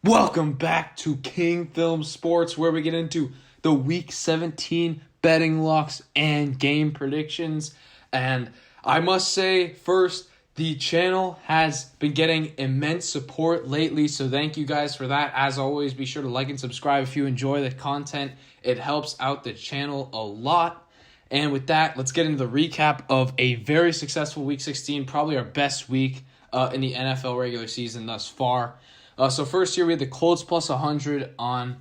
Welcome back to King Film Sports, where we get into the Week 17 betting locks and game predictions. And I must say, first, the channel has been getting immense support lately, so thank you guys for that. As always, be sure to like and subscribe if you enjoy the content. It helps out the channel a lot. And with that, let's get into the recap of a very successful Week 16, probably our best week in the NFL regular season thus far. So first here we had the Colts plus 100 on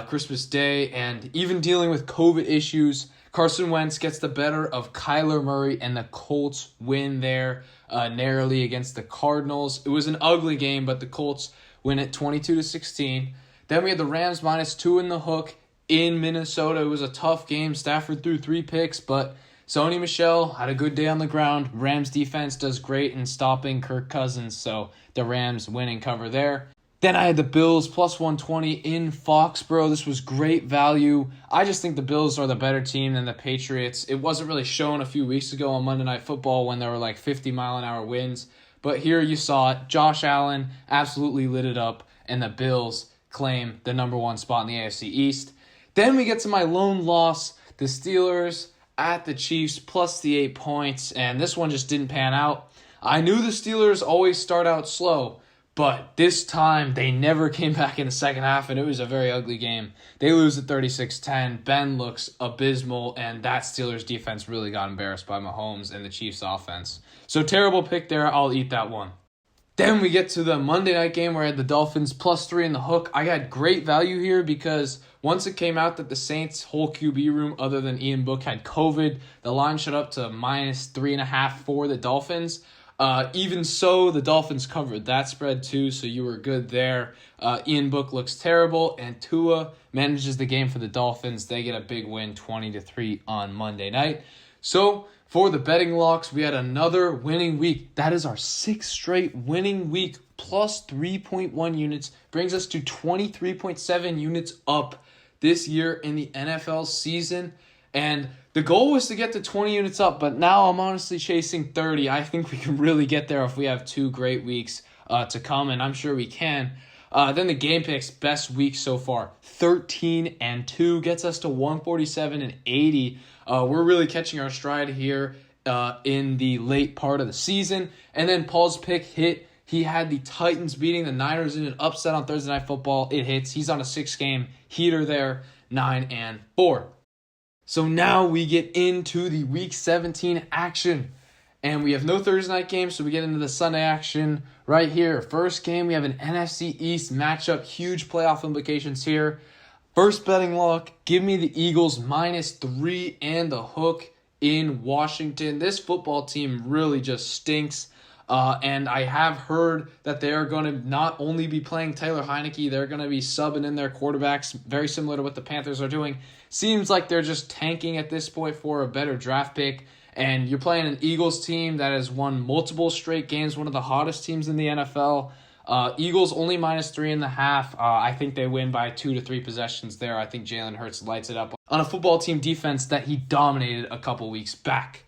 Christmas Day, and even dealing with COVID issues, Carson Wentz gets the better of Kyler Murray, and the Colts win there narrowly against the Cardinals. It was an ugly game, but the Colts win it 22-16. Then we had the Rams -2 in the hook in Minnesota. It was a tough game. Stafford threw 3 picks, but Sony Michel had a good day on the ground. Rams defense does great in stopping Kirk Cousins, so the Rams win and cover there. Then I had the Bills plus 120 in Foxborough. This was great value. I just think the Bills are the better team than the Patriots. It wasn't really shown a few weeks ago on Monday Night Football when there were like 50-mile-an-hour winds. But here you saw it. Josh Allen absolutely lit it up, and the Bills claim the number 1 spot in the AFC East. Then we get to my lone loss, the Steelers at the Chiefs plus the 8 points, and this one just didn't pan out. I knew the Steelers always start out slow, but this time they never came back in the second half, and it was a very ugly game. They lose at 36-10. Ben looks abysmal, and that Steelers defense really got embarrassed by Mahomes and the Chiefs offense. So terrible pick there. I'll eat that one. Then we get to the Monday night game where I had the Dolphins plus 3 in the hook. I had great value here because once it came out that the Saints' whole QB room other than Ian Book had COVID, the line shot up to -3.5 for the Dolphins. Even so, the Dolphins covered that spread too, so you were good there. Ian Book looks terrible, and Tua manages the game for the Dolphins. They get a big win, 20-3 on Monday night. So for the betting locks, we had another winning week. That is our 6th straight winning week, plus 3.1 units. Brings us to 23.7 units up this year in the NFL season. And the goal was to get to 20 units up, but now I'm honestly chasing 30. I think we can really get there if we have 2 great weeks to come, and I'm sure we can. Then the game picks, best week so far, 13-2, gets us to 147-80. We're really catching our stride here in the late part of the season. And then Paul's pick hit. He had the Titans beating the Niners in an upset on Thursday Night Football. It hits. He's on a 6-game heater there, 9-4. So now we get into the Week 17 action. And we have no Thursday night games, so we get into the Sunday action right here. First game, we have an NFC East matchup. Huge playoff implications here. First betting lock, give me the Eagles -3 and the hook in Washington. This football team really just stinks. And I have heard that they are going to not only be playing Taylor Heineke, they're going to be subbing in their quarterbacks, very similar to what the Panthers are doing. Seems like they're just tanking at this point for a better draft pick. And you're playing an Eagles team that has won multiple straight games, one of the hottest teams in the NFL. Eagles only -3.5. I think they win by 2 to 3 possessions there. I think Jalen Hurts lights it up on a football team defense that he dominated a couple weeks back.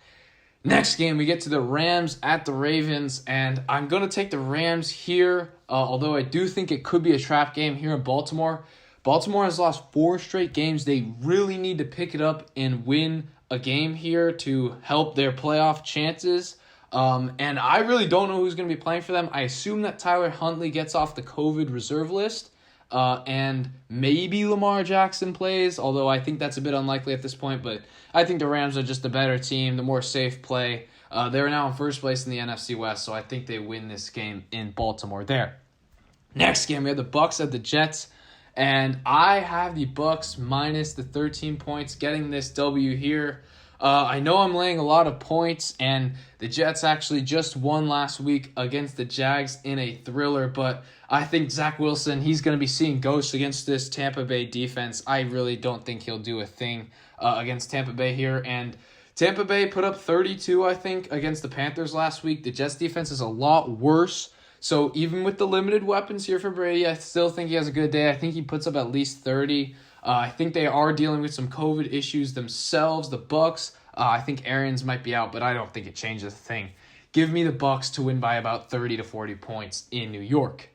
Next game, we get to the Rams at the Ravens, and I'm going to take the Rams here, although I do think it could be a trap game here in Baltimore. Baltimore has lost 4 straight games. They really need to pick it up and win a game here to help their playoff chances. And I really don't know who's going to be playing for them. I assume that Tyler Huntley gets off the COVID reserve list, and maybe Lamar Jackson plays, although I think that's a bit unlikely at this point. But I think the Rams are just the better team, the more safe play. They're now in first place in the NFC West, so I think they win this game in Baltimore there. Next game, we have the Bucs at the Jets. And I have the Bucs minus the 13 points, getting this W here. I know I'm laying a lot of points, and the Jets actually just won last week against the Jags in a thriller, but I think Zach Wilson, he's going to be seeing ghosts against this Tampa Bay defense. I really don't think he'll do a thing against Tampa Bay here, and Tampa Bay put up 32, I think, against the Panthers last week. The Jets defense is a lot worse. So even with the limited weapons here for Brady, I still think he has a good day. I think he puts up at least 30. I think they are dealing with some COVID issues themselves, the Bucs. I think Arians might be out, but I don't think it changes a thing. Give me the Bucs to win by about 30 to 40 points in New York.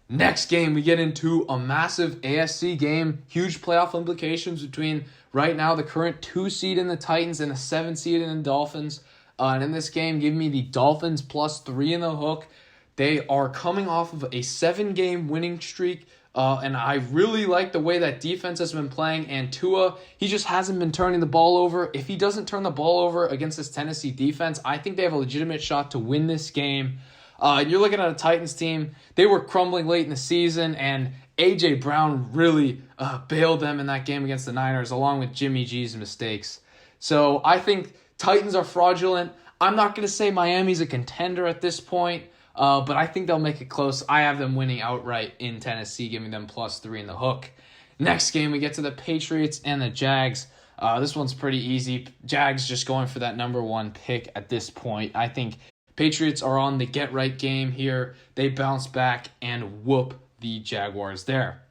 Next game, we get into a massive AFC game. Huge playoff implications between right now the current 2 seed in the Titans and the 7 seed in the Dolphins. And in this game, give me the Dolphins +3 in the hook. They are coming off of a 7-game winning streak. And I really like the way that defense has been playing. And Tua, he just hasn't been turning the ball over. If he doesn't turn the ball over against this Tennessee defense, I think they have a legitimate shot to win this game. You're looking at a Titans team. They were crumbling late in the season, and A.J. Brown really bailed them in that game against the Niners, along with Jimmy G's mistakes. So I think Titans are fraudulent. I'm not going to say Miami's a contender at this point, but I think they'll make it close. I have them winning outright in Tennessee, giving them +3 in the hook. Next game, we get to the Patriots and the Jags. This one's pretty easy. Jags just going for that number 1 pick at this point. I think Patriots are on the get-right game here. They bounce back and whoop the Jaguars there.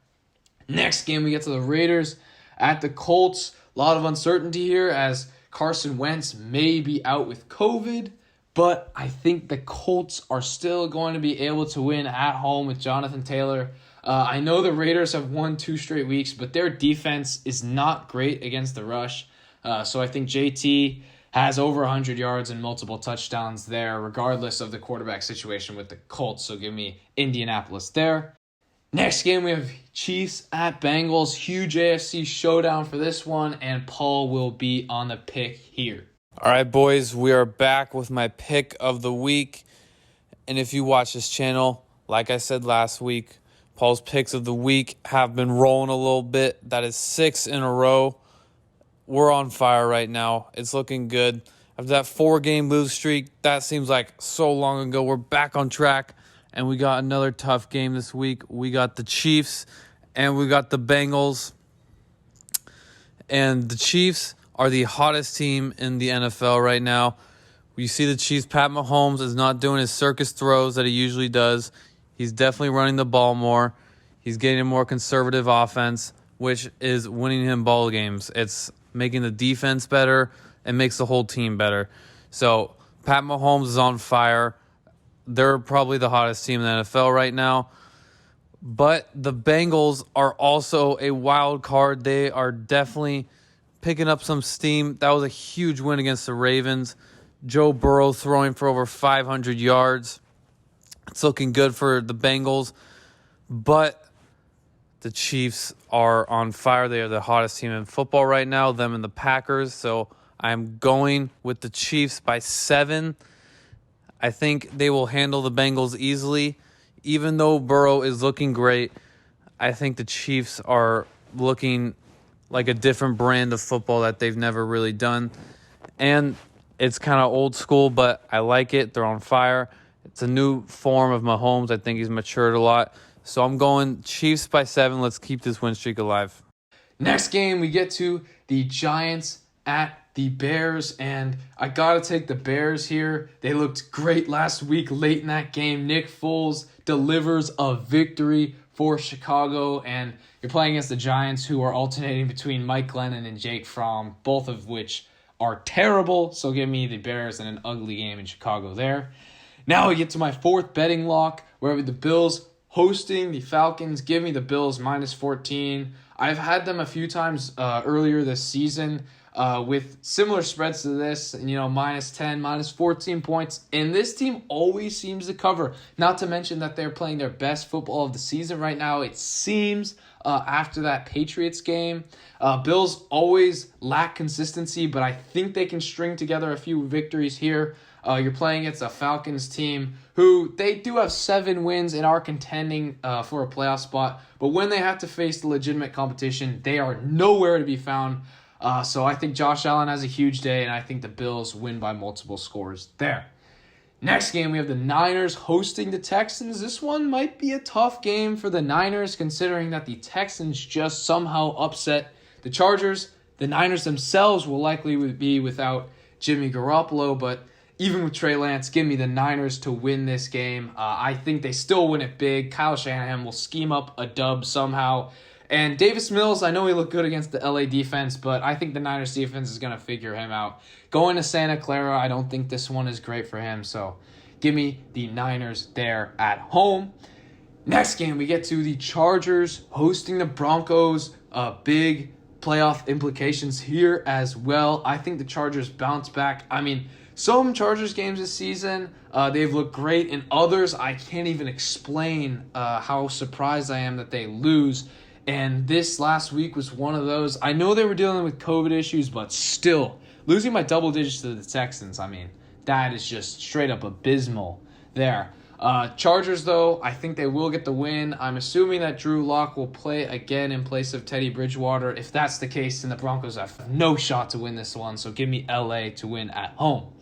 Next game, we get to the Raiders at the Colts. A lot of uncertainty here as Carson Wentz may be out with COVID, but I think the Colts are still going to be able to win at home with Jonathan Taylor. I know the Raiders have won 2 straight weeks, but their defense is not great against the rush. So I think JT has over 100 yards and multiple touchdowns there, regardless of the quarterback situation with the Colts. So give me Indianapolis there. Next game, we have Chiefs at Bengals. Huge AFC showdown for this one, and Paul will be on the pick here. All right, boys, we are back with my pick of the week. And if you watch this channel, like I said last week, Paul's picks of the week have been rolling a little bit. That is 6 in a row. We're on fire right now. It's looking good. After that 4-game lose streak, that seems like so long ago. We're back on track, and we got another tough game this week. We got the Chiefs, and we got the Bengals. And the Chiefs are the hottest team in the NFL right now. You see the Chiefs, Pat Mahomes is not doing his circus throws that he usually does. He's definitely running the ball more. He's getting a more conservative offense, which is winning him ball games. It's making the defense better and makes the whole team better. So Pat Mahomes is on fire. They're probably the hottest team in the NFL right now. But the Bengals are also a wild card. They are definitely picking up some steam. That was a huge win against the Ravens. Joe Burrow throwing for over 500 yards. It's looking good for the Bengals. But the Chiefs are on fire. They are the hottest team in football right now, them and the Packers. So I'm going with the Chiefs by 7. I think they will handle the Bengals easily. Even though Burrow is looking great, I think the Chiefs are looking like a different brand of football that they've never really done. And it's kind of old school, but I like it. They're on fire. It's a new form of Mahomes. I think he's matured a lot. So I'm going Chiefs by 7. Let's keep this win streak alive. Next game, we get to the Giants at the Bears, and I got to take the Bears here. They looked great last week late in that game. Nick Foles delivers a victory for Chicago, and you're playing against the Giants, who are alternating between Mike Glennon and Jake Fromm, both of which are terrible. So give me the Bears in an ugly game in Chicago there. Now we get to my 4th betting lock, where we have the Bills hosting the Falcons. Give me the Bills -14. I've had them a few times earlier this season with similar spreads to this, -10, -14 points. And this team always seems to cover. Not to mention that they're playing their best football of the season right now, it seems, after that Patriots game. Bills always lack consistency, but I think they can string together a few victories here. You're playing against a Falcons team who they do have 7 wins and are contending for a playoff spot. But when they have to face the legitimate competition, they are nowhere to be found. So I think Josh Allen has a huge day, and I think the Bills win by multiple scores there. Next game, we have the Niners hosting the Texans. This one might be a tough game for the Niners, considering that the Texans just somehow upset the Chargers. The Niners themselves will likely be without Jimmy Garoppolo, but even with Trey Lance, give me the Niners to win this game. I think they still win it big. Kyle Shanahan will scheme up a dub somehow. And Davis Mills, I know he looked good against the LA defense, but I think the Niners defense is going to figure him out. Going to Santa Clara, I don't think this one is great for him, so give me the Niners there at home. Next game, we get to the Chargers hosting the Broncos. Big playoff implications here as well. I think the Chargers bounce back. I mean, some Chargers games this season, they've looked great. In others, I can't even explain how surprised I am that they lose. And this last week was one of those. I know they were dealing with COVID issues, but still, losing by double digits to the Texans, I mean, that is just straight up abysmal there. Chargers, though, I think they will get the win. I'm assuming that Drew Lock will play again in place of Teddy Bridgewater. If that's the case, then the Broncos have no shot to win this one, so give me LA to win at home.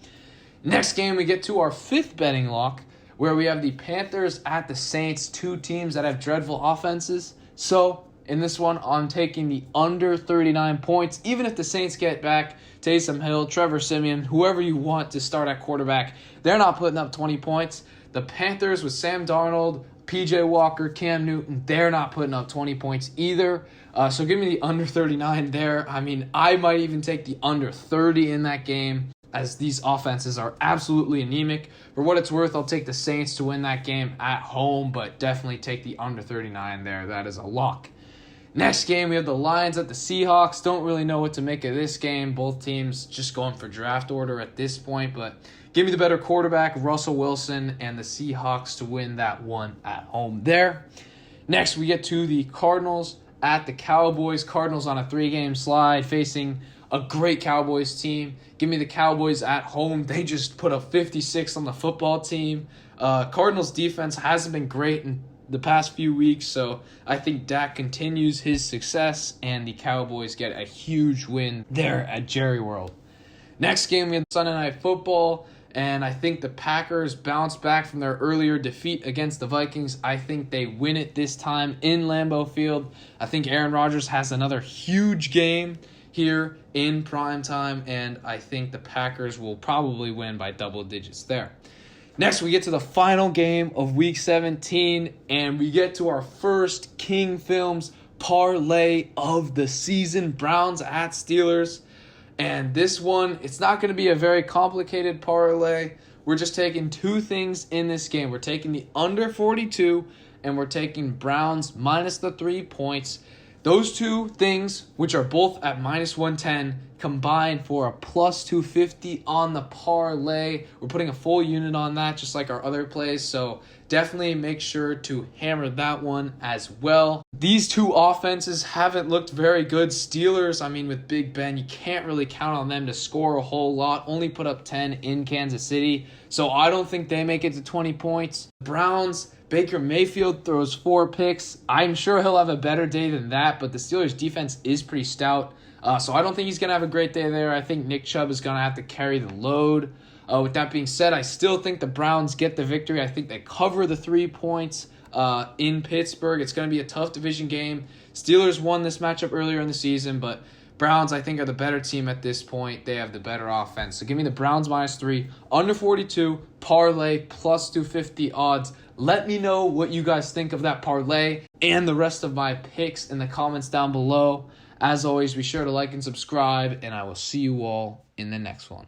Next game, we get to our fifth betting lock, where we have the Panthers at the Saints, two teams that have dreadful offenses. So, in this one, I'm taking the under 39 points. Even if the Saints get back Taysom Hill, Trevor Siemian, whoever you want to start at quarterback, they're not putting up 20 points. The Panthers with Sam Darnold, PJ Walker, Cam Newton, they're not putting up 20 points either. So give me the under 39 there. I mean, I might even take the under 30 in that game, as these offenses are absolutely anemic. For what it's worth, I'll take the Saints to win that game at home, but definitely take the under 39 there. That is a lock. Next game, we have the Lions at the Seahawks. Don't really know what to make of this game. Both teams just going for draft order at this point, but give me the better quarterback, Russell Wilson, and the Seahawks to win that one at home there. Next, we get to the Cardinals at the Cowboys. Cardinals on a 3-game slide facing a great Cowboys team. Give me the Cowboys at home. They just put up 56 on the football team. Cardinals defense hasn't been great in the past few weeks, so I think Dak continues his success, and the Cowboys get a huge win there at Jerry World. Next game, we have Sunday Night Football, and I think the Packers bounce back from their earlier defeat against the Vikings. I think they win it this time in Lambeau Field. I think Aaron Rodgers has another huge game here in prime time, and I think the Packers will probably win by double digits there. Next, we get to the final game of Week 17, and we get to our first King Films parlay of the season, Browns at Steelers. And this one, it's not going to be a very complicated parlay. We're just taking two things in this game. We're taking the under 42, and we're taking Browns minus the 3 points. Those two things, which are both at minus 110, combine for a plus 250 on the parlay. We're putting a full unit on that, just like our other plays, so definitely make sure to hammer that one as well. These two offenses haven't looked very good. Steelers, I mean, with Big Ben, you can't really count on them to score a whole lot. Only put up 10 in Kansas City, so I don't think they make it to 20 points. Browns, Baker Mayfield throws 4 picks. I'm sure he'll have a better day than that, but the Steelers' defense is pretty stout. So I don't think he's going to have a great day there. I think Nick Chubb is going to have to carry the load. With that being said, I still think the Browns get the victory. I think they cover the 3 points in Pittsburgh. It's going to be a tough division game. Steelers won this matchup earlier in the season, but Browns, I think, are the better team at this point. They have the better offense. So give me the Browns minus 3, under 42, parlay, plus 250 odds. Let me know what you guys think of that parlay and the rest of my picks in the comments down below. As always, be sure to like and subscribe, and I will see you all in the next one.